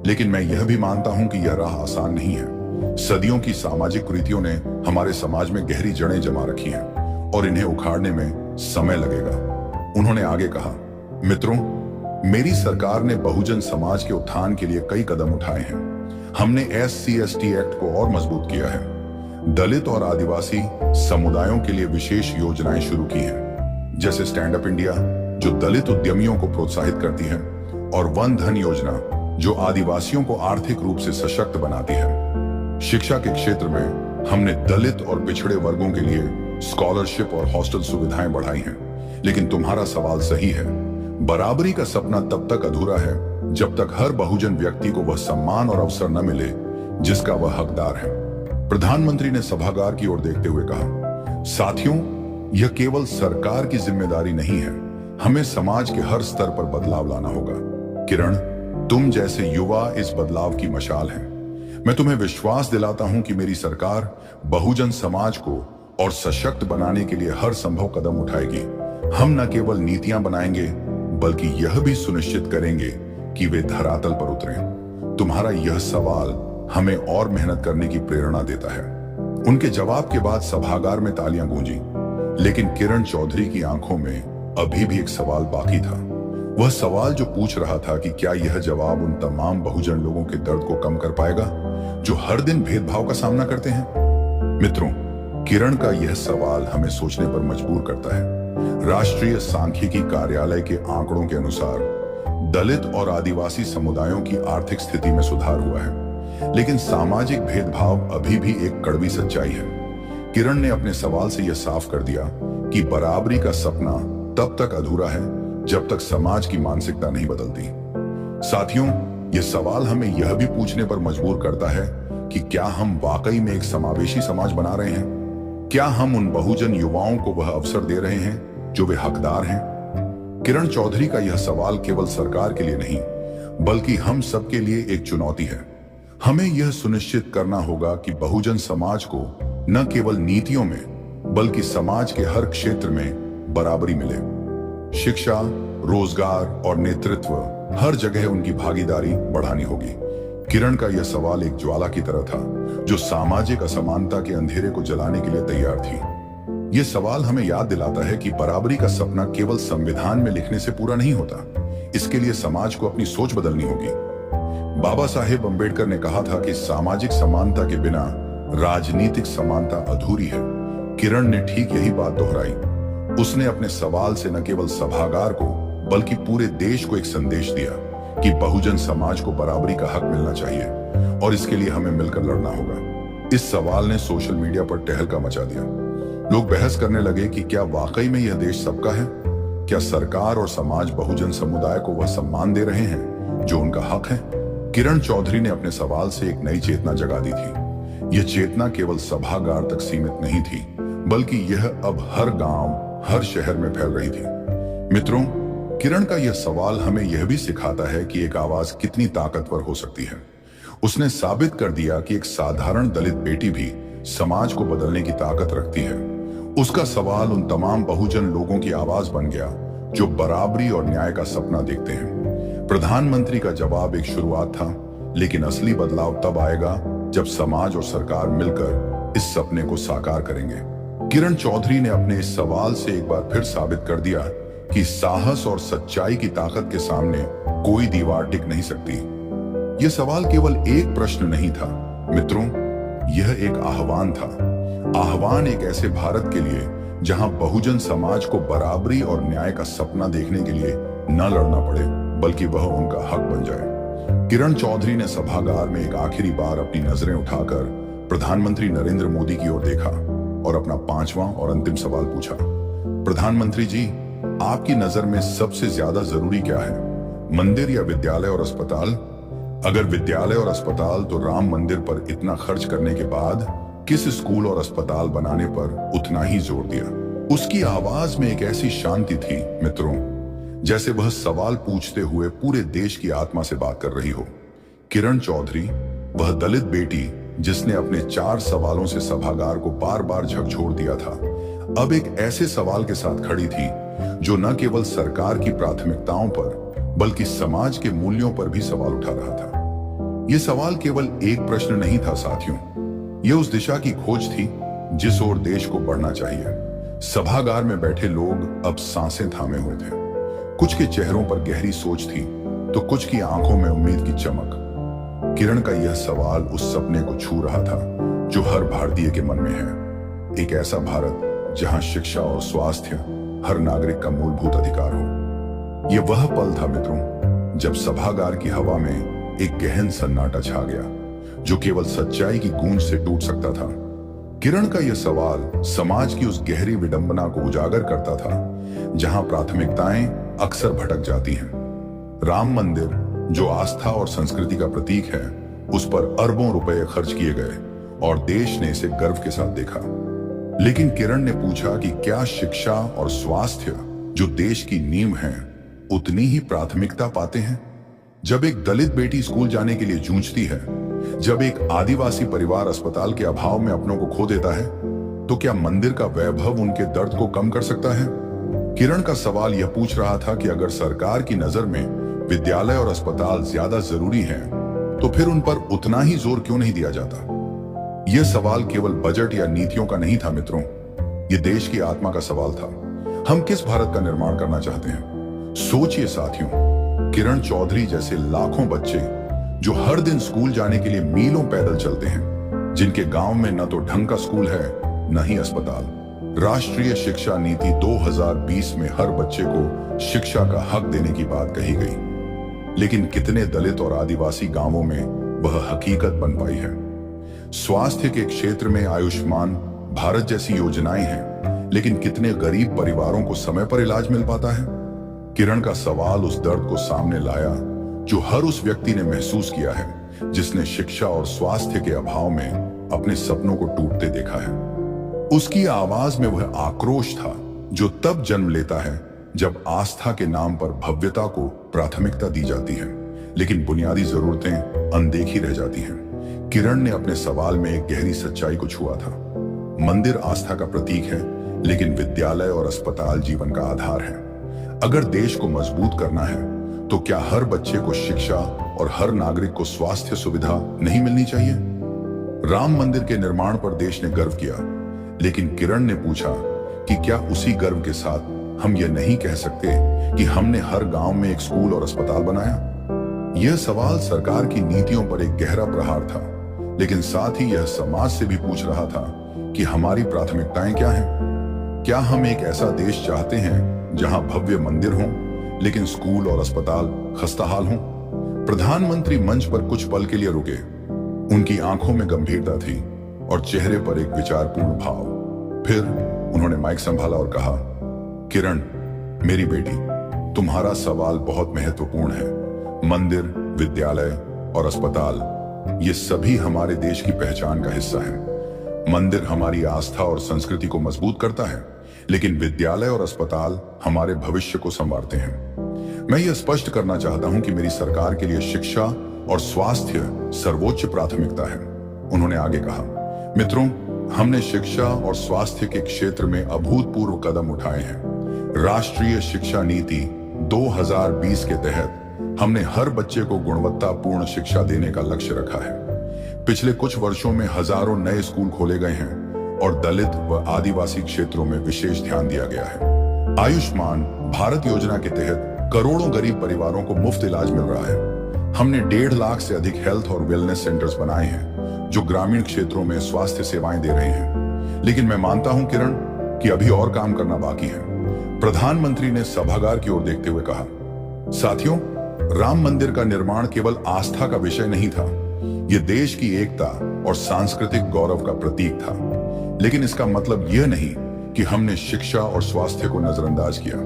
लेकिन मैं यह भी मानता हूं कि यह राह आसान नहीं है। सदियों की सामाजिक कुरीतियों ने हमारे समाज में गहरी जड़ें जमा रखी हैं और इन्हें उखाड़ने में समय लगेगा। उन्होंने आगे कहा, मित्रों, मेरी सरकार ने बहुजन समाज के उत्थान के लिए कई कदम उठाए हैं। हमने SC/ST एक्ट को और मजबूत किया है। दलित और आदिवासी समुदायों के लिए विशेष योजनाएं शुरू की हैं, जैसे स्टैंड अप इंडिया जो दलित उद्यमियों को प्रोत्साहित करती है और वन धन योजना जो आदिवासियों को आर्थिक रूप से सशक्त बनाती है। शिक्षा के क्षेत्र में हमने दलित और पिछड़े वर्गों के लिए स्कॉलरशिप और हॉस्टल सुविधाएं बढ़ाई हैं। लेकिन तुम्हारा सवाल सही है, बराबरी का सपना तब तक अधूरा है जब तक हर बहुजन व्यक्ति को वह सम्मान और अवसर न मिले जिसका वह हकदार है। प्रधानमंत्री ने सभागार की ओर देखते हुए कहा, साथियों, यह केवल सरकार की जिम्मेदारी नहीं है, हमें समाज के हर स्तर पर बदलाव लाना होगा। किरण, तुम जैसे युवा इस बदलाव की मशाल हैं। मैं तुम्हें विश्वास दिलाता हूं कि मेरी सरकार बहुजन समाज को और सशक्त बनाने के लिए हर संभव कदम उठाएगी। हम न केवल नीतियां बनाएंगे बल्कि यह भी सुनिश्चित करेंगे कि वे धरातल पर उतरें। तुम्हारा यह सवाल हमें और मेहनत करने की प्रेरणा देता है। उनके जवाब के बाद सभागार में तालियां गूंजी, लेकिन किरण चौधरी की आंखों में अभी भी एक सवाल बाकी था। वह सवाल जो पूछ रहा था कि क्या यह जवाब उन तमाम बहुजन लोगों के दर्द को कम कर पाएगा जो हर दिन भेदभाव का सामना करते हैं। मित्रों, किरण का यह सवाल हमें सोचने पर मजबूर करता है। राष्ट्रीय सांख्यिकी कार्यालय के आंकड़ों के अनुसार दलित और आदिवासी समुदायों की आर्थिक स्थिति में सुधार हुआ है, लेकिन सामाजिक भेदभाव अभी भी एक कड़वी सच्चाई है। किरण ने अपने सवाल से यह साफ कर दिया कि बराबरी का सपना तब तक अधूरा है जब तक समाज की मानसिकता नहीं बदलती। साथियों, यह सवाल हमें यह भी पूछने पर मजबूर करता है कि क्या हम वाकई में एक समावेशी समाज बना रहे हैं? क्या हम उन बहुजन युवाओं को वह अवसर दे रहे हैं जो वे हकदार हैं? किरण चौधरी का यह सवाल केवल सरकार के लिए नहीं बल्कि हम सबके लिए एक चुनौती है। हमें यह सुनिश्चित करना होगा कि बहुजन समाज को न केवल नीतियों में बल्कि समाज के हर क्षेत्र में बराबरी मिले। शिक्षा, रोजगार और नेतृत्व, हर जगह उनकी भागीदारी बढ़ानी होगी। किरण का यह सवाल एक ज्वाला की तरह था जो सामाजिक असमानता के अंधेरे को जलाने के लिए तैयार थी। यह सवाल हमें याद दिलाता है कि बराबरी का सपना केवल संविधान में लिखने से पूरा नहीं होता। इसके लिए समाज को अपनी सोच बदलनी होगी। बाबा साहेब अम्बेडकर ने कहा था कि सामाजिक समानता के बिना राजनीतिक समानता अधूरी है। किरण ने ठीक यही बात दोहराई। उसने अपने सवाल से न केवल सभागार को बल्कि पूरे देश को एक संदेश दिया कि बहुजन समाज को बराबरी का हक मिलना चाहिए और इसके लिए हमें मिलकर लड़ना होगा। इस सवाल ने सोशल मीडिया पर तहलका मचा दिया। लोग बहस करने लगे कि क्या वाकई में यह देश सबका है? क्या सरकार और समाज बहुजन समुदाय को वह सम्मान दे रहे हैं जो उनका हक है? किरण चौधरी ने अपने सवाल से एक नई चेतना जगा दी थी। यह चेतना केवल सभागार तक सीमित नहीं थी, बल्कि यह अब हर गांव, हर शहर में फैल रही थी। मित्रों, किरण का यह सवाल हमें यह भी सिखाता है कि एक आवाज कितनी ताकतवर हो सकती है। उसने साबित कर दिया कि एक साधारण दलित बेटी भी समाज को बदलने की ताकत रखती है। उसका सवाल उन तमाम बहुजन लोगों की आवाज बन गया जो बराबरी और न्याय का सपना देखते हैं। प्रधानमंत्री का जवाब एक शुरुआत था, लेकिन असली बदलाव तब आएगा जब समाज और सरकार मिलकर इस सपने को साकार करेंगे। किरण चौधरी ने अपने इस सवाल से एक बार फिर साबित कर दिया कि साहस और सच्चाई की ताकत के सामने कोई दीवार टिक नहीं सकती। यह सवाल केवल एक प्रश्न नहीं था मित्रों, यह एक आह्वान था। आह्वान एक ऐसे भारत के लिए जहां बहुजन समाज को बराबरी और न्याय का सपना देखने के लिए न लड़ना पड़े, बल्कि वह उनका हक बन जाए। किरण चौधरी ने सभागार में एक आखिरी बार अपनी नजरें उठाकर प्रधानमंत्री नरेंद्र मोदी की ओर देखा और अपना पांचवां और अंतिम सवाल पूछा। प्रधानमंत्री जी, आपकी नजर में सबसे ज्यादा जरूरी क्या है, मंदिर या विद्यालय और अस्पताल? अगर विद्यालय और अस्पताल, तो राम मंदिर पर इतना खर्च करने के बाद किस स्कूल और अस्पताल बनाने पर उतना ही जोर दिया? उसकी आवाज में एक ऐसी शांति थी मित्रों, जैसे वह सवाल पूछते हुए पूरे देश की आत्मा से बात कर रही हो। किरण चौधरी, वह दलित बेटी जिसने अपने 4 सवालों से सभागार को बार बार झकझोर दिया था, अब एक ऐसे सवाल के साथ खड़ी थी जो न केवल सरकार की प्राथमिकताओं पर, बल्कि समाज के मूल्यों पर भी सवाल उठा रहा था। यह सवाल केवल एक प्रश्न नहीं था साथियों, यह उस दिशा की खोज थी जिस ओर देश को बढ़ना चाहिए। सभागार में बैठे लोग अब सांसें थामे हुए थे। कुछ के चेहरों पर गहरी सोच थी, तो कुछ की आंखों में उम्मीद की चमक। किरण का यह सवाल उस सपने को छू रहा था जो हर भारतीय के मन में है, एक ऐसा भारत जहां शिक्षा और स्वास्थ्य हर नागरिक का मूलभूत अधिकार हो। यह वह पल था मित्रों जब सभागार की हवा में एक गहन सन्नाटा छा गया जो केवल सच्चाई की गूंज से टूट सकता था। किरण का यह सवाल समाज की उस गहरी विडंबना को उजागर करता था जहां प्राथमिकताएं अक्सर भटक जाती हैं। राम मंदिर, जो आस्था और संस्कृति का प्रतीक है, उस पर अरबों रुपए खर्च किए गए और देश ने इसे गर्व के साथ देखा। लेकिन किरण ने पूछा कि क्या शिक्षा और स्वास्थ्य, जो देश की नींव है, उतनी ही प्राथमिकता पाते हैं? जब एक दलित बेटी स्कूल जाने के लिए जूझती है, जब एक आदिवासी परिवार अस्पताल के अभाव में अपनों को खो देता है, तो क्या मंदिर का वैभव उनके दर्द को कम कर सकता है? किरण का सवाल यह पूछ रहा था कि अगर सरकार की नजर में विद्यालय और अस्पताल ज्यादा जरूरी हैं, तो फिर उन पर उतना ही जोर क्यों नहीं दिया जाता? यह सवाल केवल बजट या नीतियों का नहीं था मित्रों, यह देश की आत्मा का सवाल था। हम किस भारत का निर्माण करना चाहते हैं? सोचिए साथियों, किरण चौधरी जैसे लाखों बच्चे जो हर दिन स्कूल जाने के लिए मीलों पैदल चलते हैं, जिनके गांव में न तो ढंग का स्कूल है, न ही अस्पताल। राष्ट्रीय शिक्षा नीति 2020 में हर बच्चे को शिक्षा का हक देने की बात कही गई, लेकिन कितने दलित और आदिवासी गांवों में वह हकीकत बन पाई है? स्वास्थ्य के क्षेत्र में आयुष्मान भारत जैसी योजनाएं हैं, लेकिन कितने गरीब परिवारों को समय पर इलाज मिल पाता है? किरण का सवाल उस दर्द को सामने लाया जो हर उस व्यक्ति ने महसूस किया है जिसने शिक्षा और स्वास्थ्य के अभाव में अपने सपनों को टूटते देखा है। उसकी आवाज में वह आक्रोश था जो तब जन्म लेता है जब आस्था के नाम पर भव्यता को प्राथमिकता दी जाती है, लेकिन बुनियादी जरूरतें अनदेखी रह जाती हैं। किरण ने अपने सवाल में एक गहरी सच्चाई को छुआ था। मंदिर आस्था का प्रतीक है, लेकिन विद्यालय और अस्पताल जीवन का आधार है। अगर देश को मजबूत करना है, तो क्या हर बच्चे को शिक्षा और हर नागरिक को स्वास्थ्य सुविधा नहीं मिलनी चाहिए? राम मंदिर के निर्माण पर देश ने गर्व किया, लेकिन किरण ने पूछा कि क्या उसी गर्व के साथ हम यह नहीं कह सकते कि हमने हर गांव में एक स्कूल और अस्पताल बनाया? यह सवाल सरकार की नीतियों पर एक गहरा प्रहार था, लेकिन साथ ही यह समाज से भी पूछ रहा था कि हमारी प्राथमिकताएं क्या हैं? क्या हम एक ऐसा देश चाहते हैं जहां भव्य मंदिर हों, लेकिन स्कूल और अस्पताल खस्ताहाल हों। प्रधानमंत्री मंच पर कुछ पल के लिए रुके। उनकी आंखों में गंभीरता थी और चेहरे पर एक विचारपूर्ण भाव। फिर उन्होंने माइक संभाला और कहा, किरण, मेरी बेटी, तुम्हारा सवाल बहुत महत्वपूर्ण है। मंदिर, विद्यालय और अस्पताल, ये सभी हमारे देश की पहचान का हिस्सा हैं। मंदिर हमारी आस्था और संस्कृति को मजबूत करता है, लेकिन विद्यालय और अस्पताल हमारे भविष्य को संवारते हैं। मैं ये स्पष्ट करना चाहता हूं कि मेरी सरकार के लिए शिक्षा और स्वास्थ्य सर्वोच्च प्राथमिकता है। उन्होंने आगे कहा, मित्रों, हमने शिक्षा और स्वास्थ्य के क्षेत्र में अभूतपूर्व कदम उठाए हैं। राष्ट्रीय शिक्षा नीति 2020 के तहत हमने हर बच्चे को गुणवत्तापूर्ण शिक्षा देने का लक्ष्य रखा है। पिछले कुछ वर्षों में हजारों नए स्कूल खोले गए हैं और दलित व आदिवासी क्षेत्रों में विशेष ध्यान दिया गया है। आयुष्मान भारत योजना के तहत करोड़ों गरीब परिवारों को मुफ्त इलाज मिल रहा है। हमने 1.5 लाख से अधिक हेल्थ और वेलनेस सेंटर्स बनाए हैं जो ग्रामीण क्षेत्रों में स्वास्थ्य सेवाएं दे रहे हैं। लेकिन मैं मानता हूं, किरण, कि अभी और काम करना बाकी है। प्रधानमंत्री ने सभागार की ओर देखते हुए कहा, साथियों, राम मंदिर का निर्माण केवल आस्था का विषय नहीं था, यह देश की एकता और सांस्कृतिक गौरव का प्रतीक था। लेकिन इसका मतलब यह नहीं कि हमने शिक्षा और स्वास्थ्य को नजरअंदाज किया।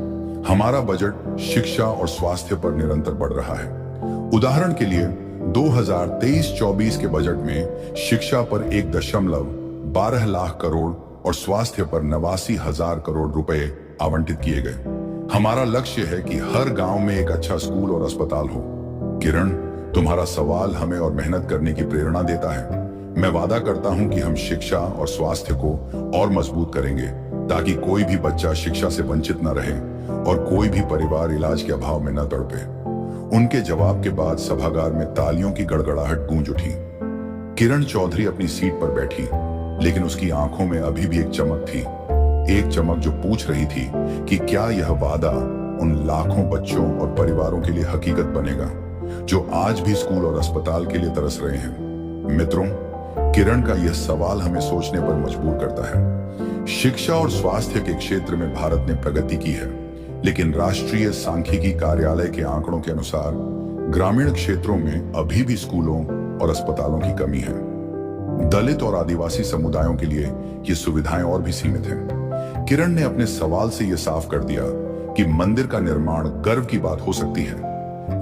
हमारा बजट शिक्षा और स्वास्थ्य पर निरंतर बढ़ रहा है। उदाहरण के लिए 2023-24 के बजट में शिक्षा पर 1.12 लाख करोड़ और स्वास्थ्य पर 89,000 करोड़ रुपए आवंटित किए गए। हमारा लक्ष्य है कि हर गांव में एक अच्छा स्कूल और अस्पताल हो। किरण, तुम्हारा सवाल हमें और मेहनत करने की प्रेरणा देता है। मैं वादा करता हूं कि हम शिक्षा और स्वास्थ्य को और मजबूत करेंगे ताकि कोई भी बच्चा शिक्षा से वंचित न रहे और कोई भी परिवार इलाज के अभाव में न तड़पे। उनके जवाब के बाद सभागार में तालियों की गड़गड़ाहट गूंज उठी। किरण चौधरी अपनी सीट पर बैठी, लेकिन उसकी आंखों में अभी भी एक चमक थी, एक चमक जो पूछ रही थी कि क्या यह वादा उन लाखों बच्चों और परिवारों के लिए हकीकत बनेगा जो आज भी स्कूल और अस्पताल के लिए तरस रहे हैं। मित्रों, किरण का यह सवाल हमें सोचने पर मजबूर करता है। शिक्षा और स्वास्थ्य के क्षेत्र में भारत ने प्रगति की है, लेकिन राष्ट्रीय सांख्यिकी कार्यालय के आंकड़ों के अनुसार ग्रामीण क्षेत्रों में अभी भी स्कूलों और अस्पतालों की कमी है। दलित और आदिवासी समुदायों के लिए ये सुविधाएं और भी सीमित हैं। किरण ने अपने सवाल से यह साफ कर दिया कि मंदिर का निर्माण गर्व की बात हो सकती है,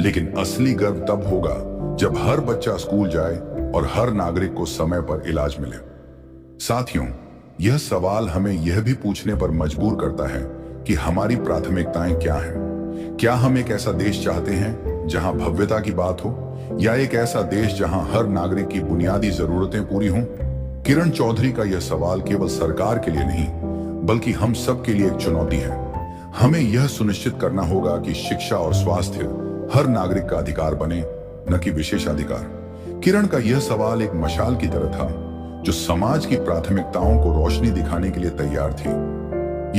लेकिन असली गर्व तब होगा जब हर बच्चा स्कूल जाए और हर नागरिक को समय पर इलाज मिले। साथियों, यह सवाल हमें यह भी पूछने पर मजबूर करता है कि हमारी प्राथमिकताएं क्या हैं। क्या हम एक ऐसा देश चाहते हैं जहां भव्यता की बात हो, या एक ऐसा देश जहां हर नागरिक की बुनियादी जरूरतें पूरी हों? किरण चौधरी का यह सवाल केवल सरकार के लिए नहीं, बल्कि हम सब के लिए एक चुनौती है। हमें यह सुनिश्चित करना होगा कि शिक्षा और स्वास्थ्य हर नागरिक का अधिकार बने, न कि विशेषाधिकार। किरण का यह सवाल एक मशाल की तरह था जो समाज की प्राथमिकताओं को रोशनी दिखाने के लिए तैयार थी।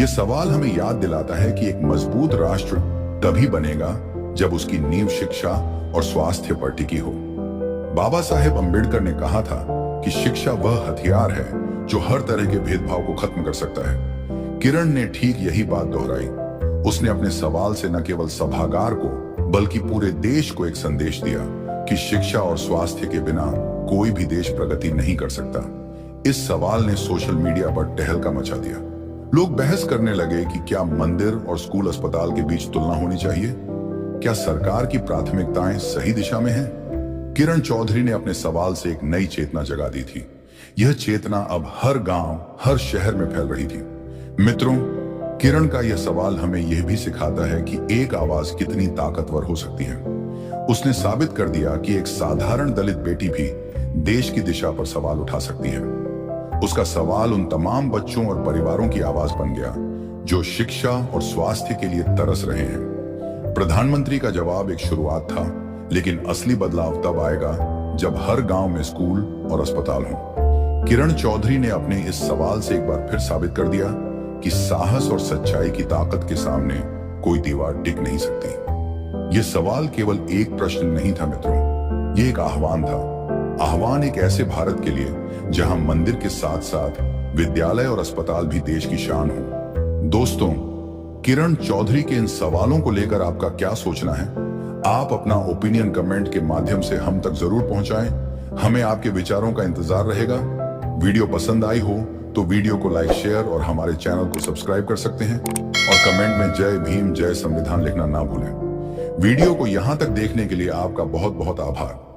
यह सवाल हमें याद दिलाता है कि एक मजबूत राष्ट्र तभी बनेगा जब उसकी नींव शिक्षा और स्वास्थ्य पर टिकी हो। बाबा साहेब अम्बेडकर ने कहा था कि शिक्षा वह हथियार है जो हर तरह के भेदभाव को खत्म कर सकता है। किरण ने ठीक यही बात दोहराई। उसने अपने सवाल से न केवल सभागार को बल्कि पूरे देश को एक संदेश दिया कि शिक्षा और स्वास्थ्य के बिना कोई भी देश प्रगति नहीं कर सकता। इस सवाल ने सोशल मीडिया पर तहलका मचा दिया। लोग बहस करने लगे कि क्या मंदिर और स्कूल अस्पताल के बीच तुलना होनी चाहिए? क्या सरकार की प्राथमिकताएं सही दिशा में हैं? किरण चौधरी ने अपने सवाल से एक नई चेतना जगा दी थी। यह चेतना अब हर गांव, हर शहर में फैल रही थी। मित्रों, किरण का यह सवाल हमें यह भी सिखाता है कि एक आवाज कितनी ताकतवर हो सकती है। उसने साबित कर दिया कि एक साधारण दलित बेटी भी देश की दिशा पर सवाल उठा सकती है। उसका सवाल उन तमाम बच्चों और परिवारों की आवाज बन गया जो शिक्षा और स्वास्थ्य के लिए तरस रहे हैं। प्रधानमंत्री का जवाब एक शुरुआत था, लेकिन असली बदलाव तब आएगा जब हर गांव में स्कूल और अस्पताल हो। किरण चौधरी ने अपने इस सवाल से एक बार फिर साबित कर दिया कि साहस और सच्चाई की ताकत के सामने कोई दीवार टिक नहीं सकती। यह सवाल केवल एक प्रश्न नहीं था मित्रों, यह एक आह्वान था। आह्वान एक ऐसे भारत के लिए जहां मंदिर के साथ साथ विद्यालय और अस्पताल भी देश की शान हो। दोस्तों, किरण चौधरी के इन सवालों को लेकर आपका क्या सोचना है? आप अपना ओपिनियन कमेंट के माध्यम से हम तक जरूर पहुंचाएं। हमें आपके विचारों का इंतजार रहेगा। वीडियो पसंद आई हो तो वीडियो को लाइक, शेयर और हमारे चैनल को सब्सक्राइब कर सकते हैं और कमेंट में जय भीम, जय संविधान लिखना ना भूलें। वीडियो को यहां तक देखने के लिए आपका बहुत बहुत आभार।